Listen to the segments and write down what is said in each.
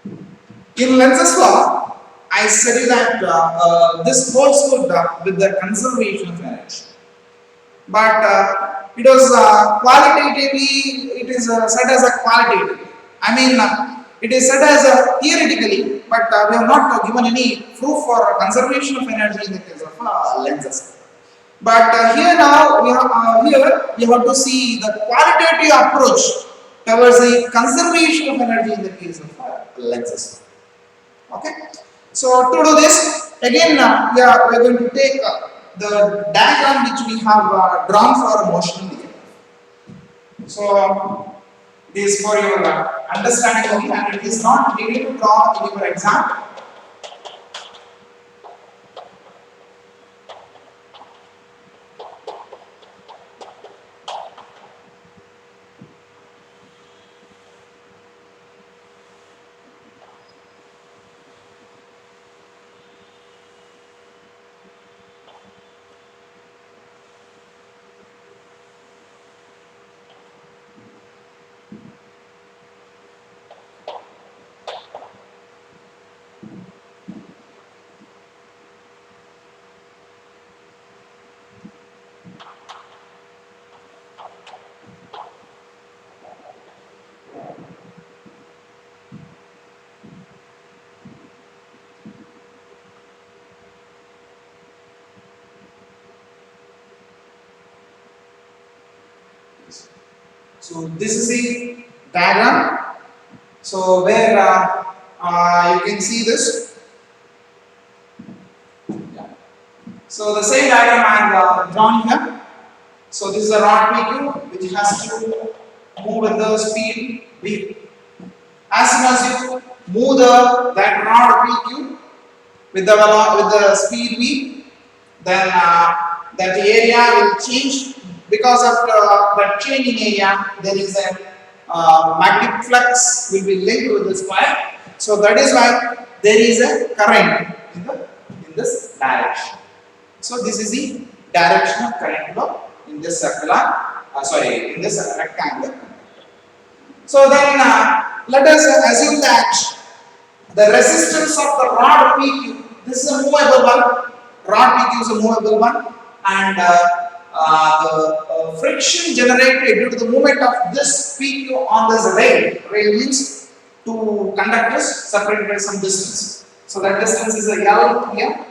In Lenz's law, I study that this holds good with the conservation of energy. But it was qualitatively, it is said as a qualitative. I mean, it is said as a theoretically, but we have not given any proof for conservation of energy in the case of lenses. But here now we have to see the qualitative approach towards the conservation of energy in the case of lenses. Okay. So to do this, again we are going to take the diagram which we have drawn for motion in the air. So this is for your understanding only, and it is not needed to draw in your exam. So this is the diagram. So where you can see this. Yeah. So the same diagram I have drawn here. So this is a rod PQ which has to move with the speed v. As soon as you move that rod PQ with the speed v, then that area will change. Because of that change in area, there is a magnetic flux will be linked with this coil. So that is why there is a current in this direction. So this is the direction of current flow in this in this rectangle. So then let us assume that the resistance of the rod PQ, this is a movable one. Rod PQ is a movable one, and the friction generated due to the movement of this PQ on this rail means two conductors separated by some distance. So that distance is a L here,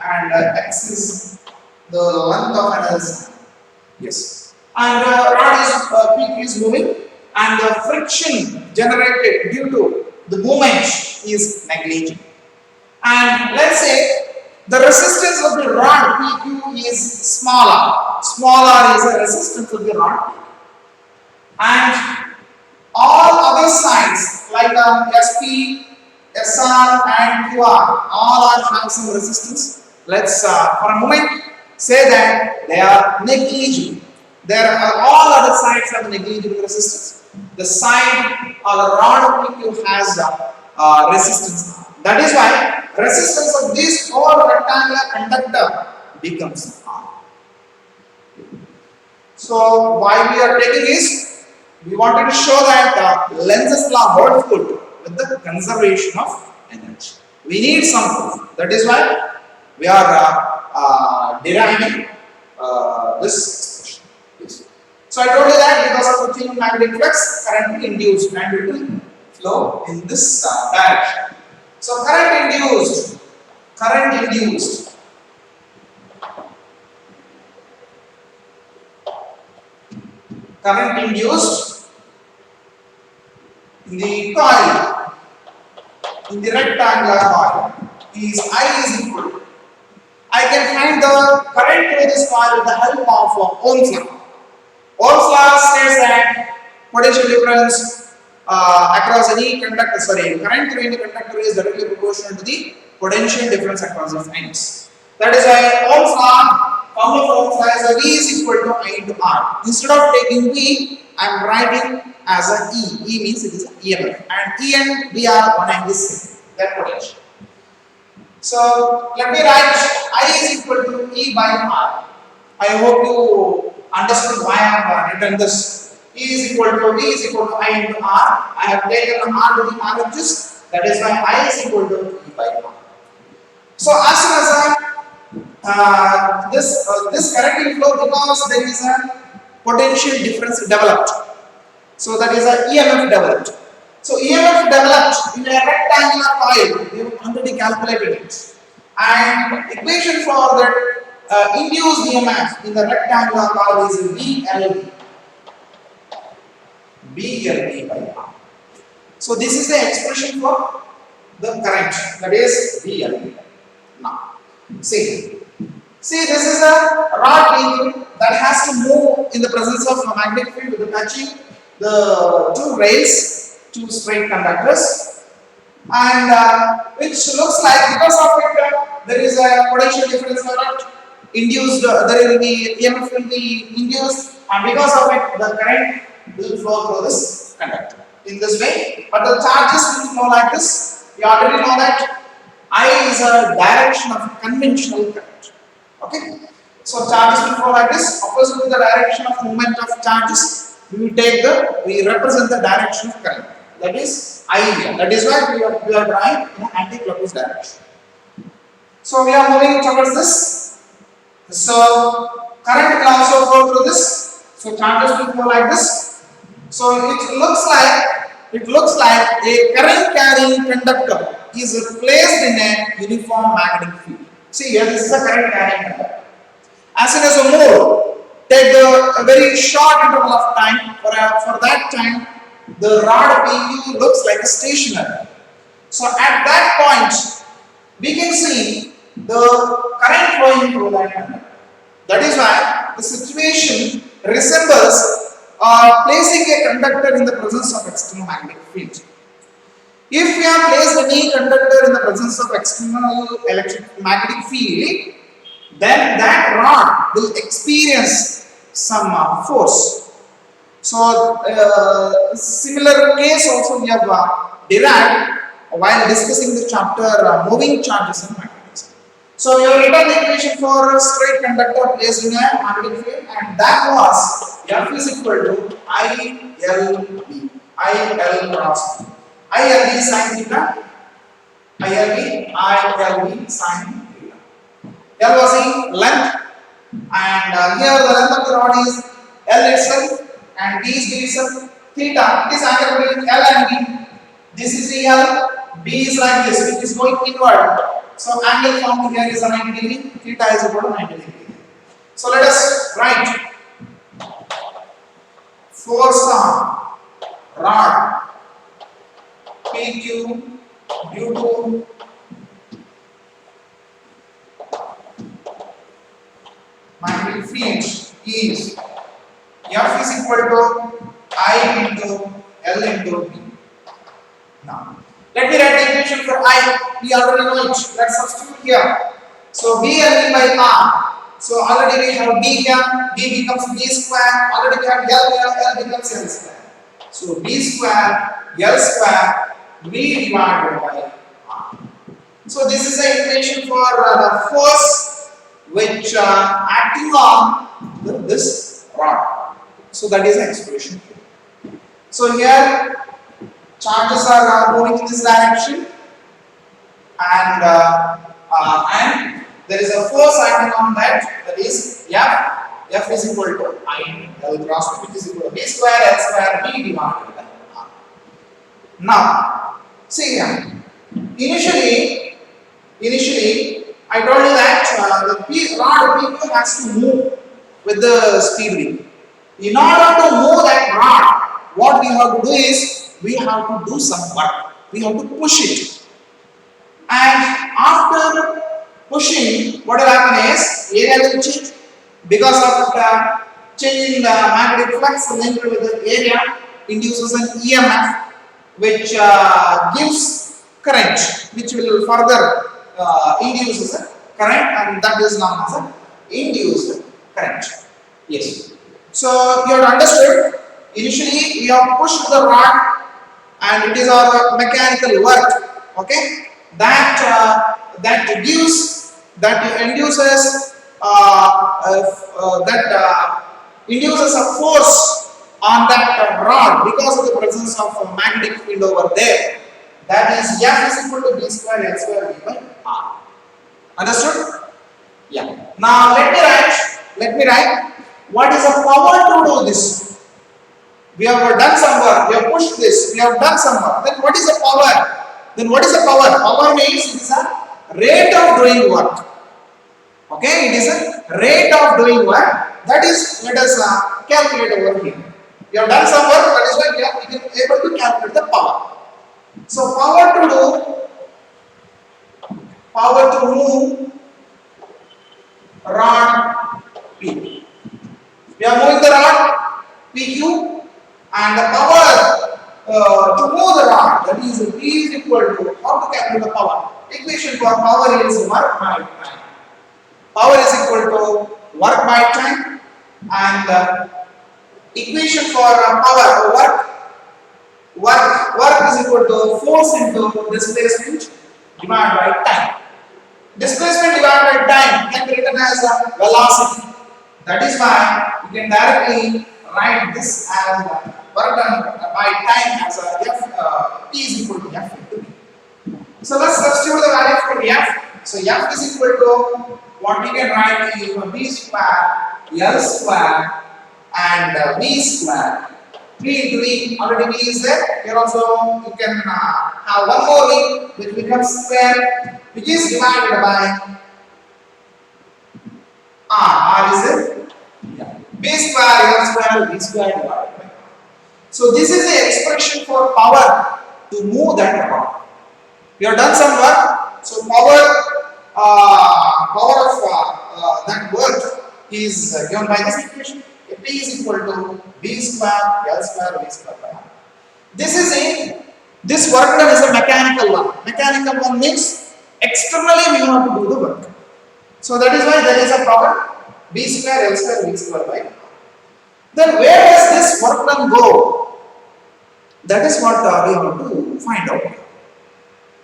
and X is the length of another side. Yes. And PQ is moving, and the friction generated due to the movement is negligible. And let's say the resistance of the rod PQ is smaller. Smaller is the resistance of the rod PQ. And all other sides like SP, SR and QR all have some resistance. Let's for a moment say that they are negligible. There are all other sides have negligible resistance. The side or the rod PQ has resistance. That is why resistance of this whole rectangular conductor becomes R. So why we are taking is we wanted to show that Lenz's law holds good with the conservation of energy. We need some proof. That is why we are deriving this expression. Yes. So I told you that because of the change in magnetic flux, current induced and it will flow in this direction. So current induced in the coil, in the rectangular coil, is I is equal to. I can find the current through this coil with the help of Ohm's law. Ohm's law says that potential difference across any conductor, current through any conductor is directly proportional to the potential difference across its ends. That is why Ohm's law, formula for Ohm's law is V is equal to I into R. Instead of taking V, I am writing as a E. E means it is an EMF, and E and V are one and the same. That potential. So let me write I is equal to E by R. I hope you understood why I have written this. E is equal to V is equal to I into R. I have taken R to the RHS That is why I is equal to E by R. So as soon as this current will flow because there is a potential difference developed. So that is a EMF developed. So EMF developed in a rectangular coil. We have already calculated it. And equation for that induced EMF in the rectangular coil is BLB. BLB by R. So this is the expression for the current, that is BLB. Now, see this is a rod being that has to move in the presence of a magnetic field with touching the two rails, two straight conductors, and which looks like because of it there is a potential difference induced, there will be EMF will be induced, and because of it the current will flow through this conductor in this way. But the charges will flow like this. We already know that I is a direction of conventional current. Okay, so charges will flow like this. Opposite to the direction of movement of charges, we represent the direction of current. That is I here. That is why we are drawing in an anti-clockwise direction. So we are moving towards this. So current will also flow through this. So charges will flow like this. So it looks like a current carrying conductor is placed in a uniform magnetic field. See here, this is a current carrying conductor. As soon as you move, take a very short interval of time. For that time, the rod PQ looks like a stationary. So at that point, we can see the current flowing through that conductor. That is why the situation resembles placing a conductor in the presence of external magnetic field. If we have placed any conductor in the presence of external magnetic field, then that rod will experience some force. So, similar case also we have derived while discussing the chapter moving charges and magnetism. So, we have written the equation for a straight conductor placed in a magnetic field, and that was F is equal to ILB, IL cross B. ILB sin theta, ILB sin theta. L was in length, and here the length of the rod is L itself, and B is B itself. Theta, it is angle between L and B. This is L, B is like this, which is going inward. So angle formed here is a 90 degree, theta is equal to 90 degree. So let us write force on rod PQ due to magnetic field is F is equal to I into L into B. Now, let me write the equation for I. We already know it. Let's substitute here. So B L B by R. So already we have B here. B becomes B square. Already we have L here. L becomes L square. So B square L square V divided by R. So this is the equation for the force which acting on this rod. So that is the expression. So here charges are moving in this direction, and there is a force acting on that. That is F. F is equal to I L cross B, which is equal to B square L square V divided by R. Now, see here. Initially, I told you that the rod PQ has to move with the speed V. In order to move that rod, what we have to do is we have to do some work. We have to push it. And after pushing, what will happen is area will change because of changing the magnetic flux linked with the area induces an EMF which gives current, which will further induces a current, and that is known as an induced current. Yes. So you have understood. Initially, we have pushed the rod, and it is our mechanical work. Okay, that induces a force on that rod because of the presence of a magnetic field over there. That is F is equal to B square L square V by R. Understood? Yeah. Now let me write what is the power to do this. We have done some work, we have pushed this, we have done some work. Then what is the power? Then what is the power? Power means it is a rate of doing work. Okay, it is a rate of doing work. That is, let us calculate over here. We have done some work, that is why we are able to calculate the power. So power to move rod P. We are moving the rod PQ, and the power to move the rod, that is P is equal to, how to calculate the power? Equation for power is work by time. Power is equal to work by time, and equation for power work is equal to force into displacement divided by time. Displacement divided by time can be written as a velocity. That is why you can directly write this as work done by time as a F, P is equal to F into V. So let's substitute the value for F. So F is equal to what we can write is B square L square and V square. 3 into V, already V is there. Here also you can have one more V which becomes square, which is divided by R. R is it? Yeah. B square L square V square divided by R. So this is the expression for power to move that rod. We have done some work. So power of that work is given by this equation. P is equal to B square L square V square by R. This work done is a mechanical one. Mechanical one means externally we have to do the work. So that is why there is a power B square L square V square by R. Then where does this work done go? That is what we have to find out.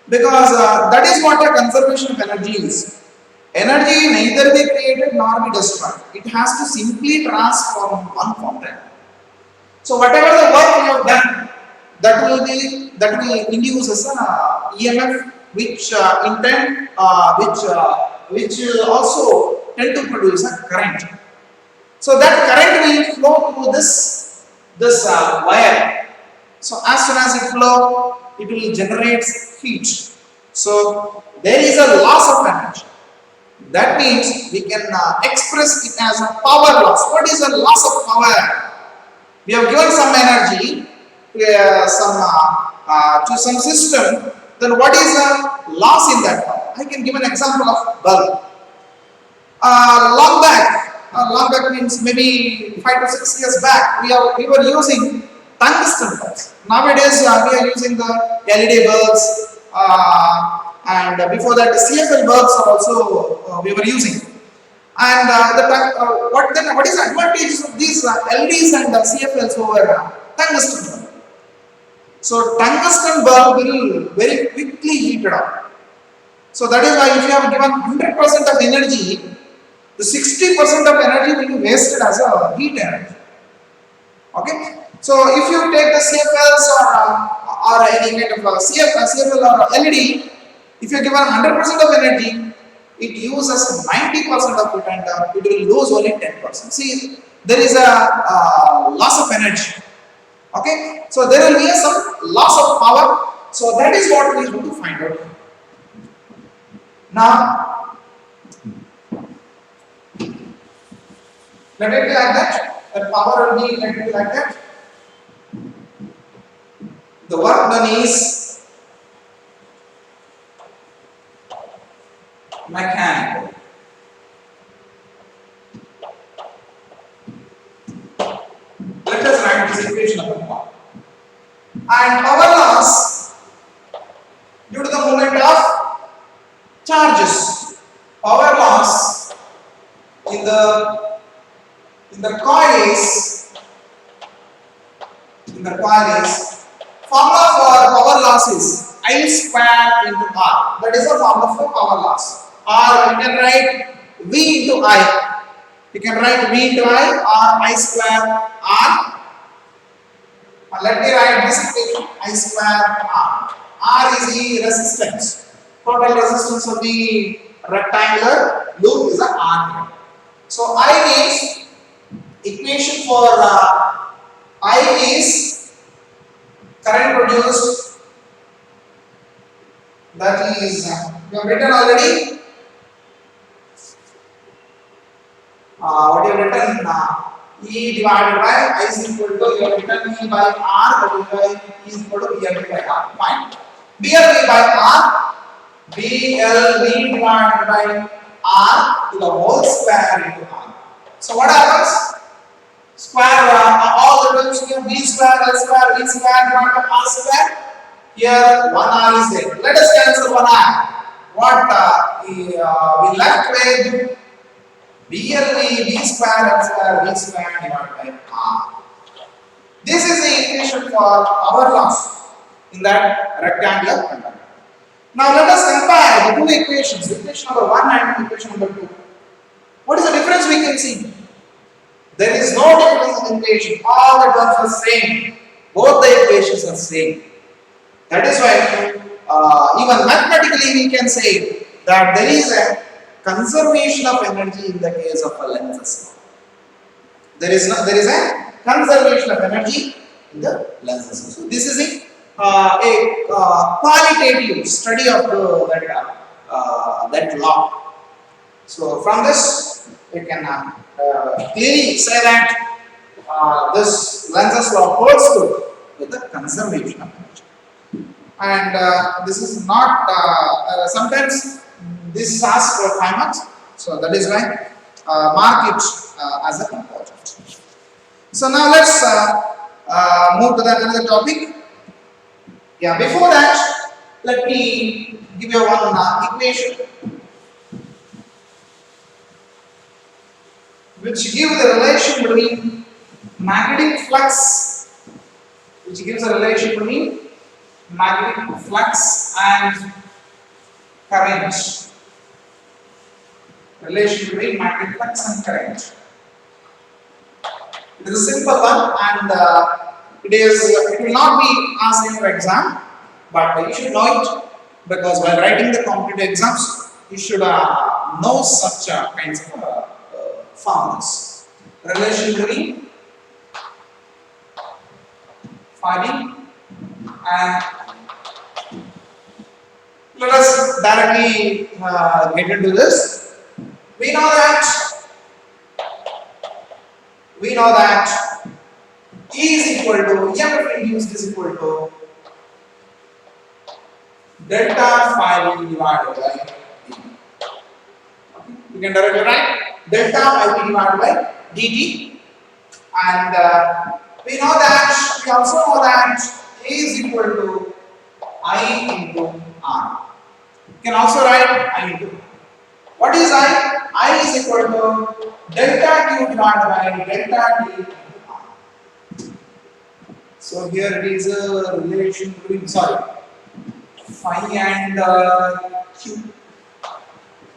Because that is what a conservation of energy is. Energy neither be created nor be destroyed. It has to simply transform one form to another. So whatever the work we have done, that will induce as an EMF, which also tend to produce a current. So that current will flow through this wire. So as soon as it flows, it will generate heat. So there is a loss of energy. That means we can express it as a power loss. What is a loss of power? We have given some energy to some system. Then what is a loss in that power? I can give an example of bulb. Long back means maybe 5 to 6 years back, we were using tungsten bulbs. Nowadays we are using the LED bulbs, and before that the CFL bulbs are also we were using. And what is the advantage of these LEDs and CFLs over tungsten bulb? So tungsten bulb will very quickly heat it up. So that is why if you have given 100% of energy, the 60% of energy will be wasted as a heat energy. Okay. So if you take the CFLs or any kind of CFL or LED, if you are given 100% of energy, it uses 90% of it and it will lose only 10%. See, there is a loss of energy. Okay, so there will be some loss of power. So that is what we have to find out. Now, let it be like that. The power will be let it be like that. The work done is mechanical. Let us write this equation of the power. And power loss due to the movement of charges. Power loss in the coil is formula for power loss is I square into R. That is the formula for power loss. Or you can write V into I. You can write V into I or I square R. Let me write this equation I square R. R is the resistance. Total resistance of the rectangular loop is a R. So I is equation for I is current produced, that is we have written already. What you have written E divided by I is equal to, you have written E by R, that is why E is equal to BLV by R. Fine. BLV by R, BLV divided by R to the whole square into R. So what happens? Square all the terms here, B square, L square, V square divided by R square. Here 1 R is there. Let us cancel 1 R. What we left with BLV, V square, L square, V square divided by R. This is the equation for our loss in that rectangular conductor. Now let us compare the two equations, equation number 1 and equation number 2. What is the difference we can see? There is no difference in equation. All the terms are same. Both the equations are same. That is why even mathematically we can say that there is a conservation of energy in the case of a Lenz's law. There is a conservation of energy in the Lenz's law. So this is a qualitative study of that law. So from this we can clearly say that this Lenz's law holds true with the conservation of energy. And this is not sometimes this is asked for 5 marks, so that is why mark it as an important. So now let's move to another topic. Yeah, before that, let me give you one equation which gives the relation between magnetic flux, which gives a relation between magnetic flux and current. Relation between magnetic flux and current. It is a simple one, and it will not be asked in your exam, but you should know it, because while writing the competitive exams, you should know such kinds of formulas. Relation between phi and let us directly get into this. We know that E is equal to EMF induced is equal to delta phi V divided by dt. Okay. You can directly write delta phi V divided by dt, and we also know that A is equal to I into R. You can also write I into R. What is I? I is equal to delta Q divided by delta T into R. So here it is a relation between, phi and Q.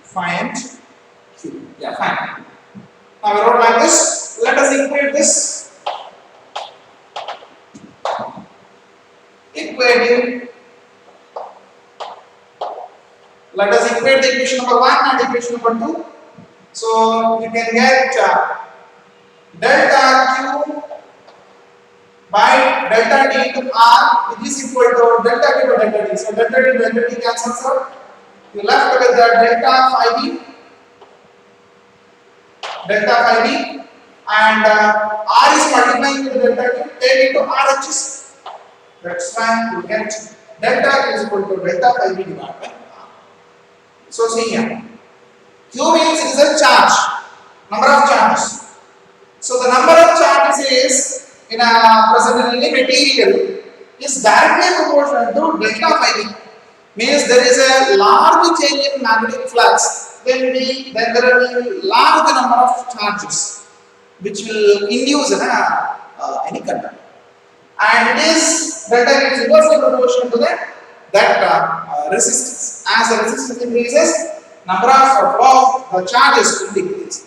Phi and Q. Yeah, fine. Now we wrote like this. Let us equate this. Let us equate the equation number 1 and equation number 2. So you can get delta Q by delta T into R, which is equal to delta Q by delta T. So delta T cancels out. You left with the delta phi B, and R is multiplying with delta Q. Take into RHS. That's why you get delta Q is equal to delta phi B divided by R. So see here, Q means it is a charge, number of charges. So the number of charges is present in any material is directly proportional to delta phi B. Means there is a large change in magnetic flux, then there will be large number of charges which will induce any conductor. And it is delta is inversely proportional to that resistance. As the resistance increases, number of the charges will decrease.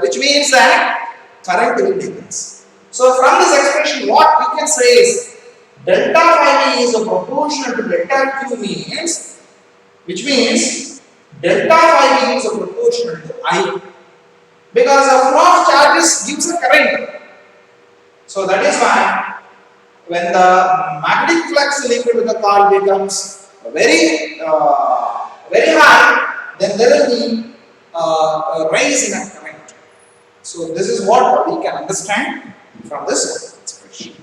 Which means that current will decrease. So from this expression, what we can say is delta phi v is proportional to delta q means, which means delta phi v is proportional to I, because a flow of charges gives a current. So that is why when the magnetic flux linked with the coil becomes very high, then there will be a rise in a current. So this is what we can understand from this expression.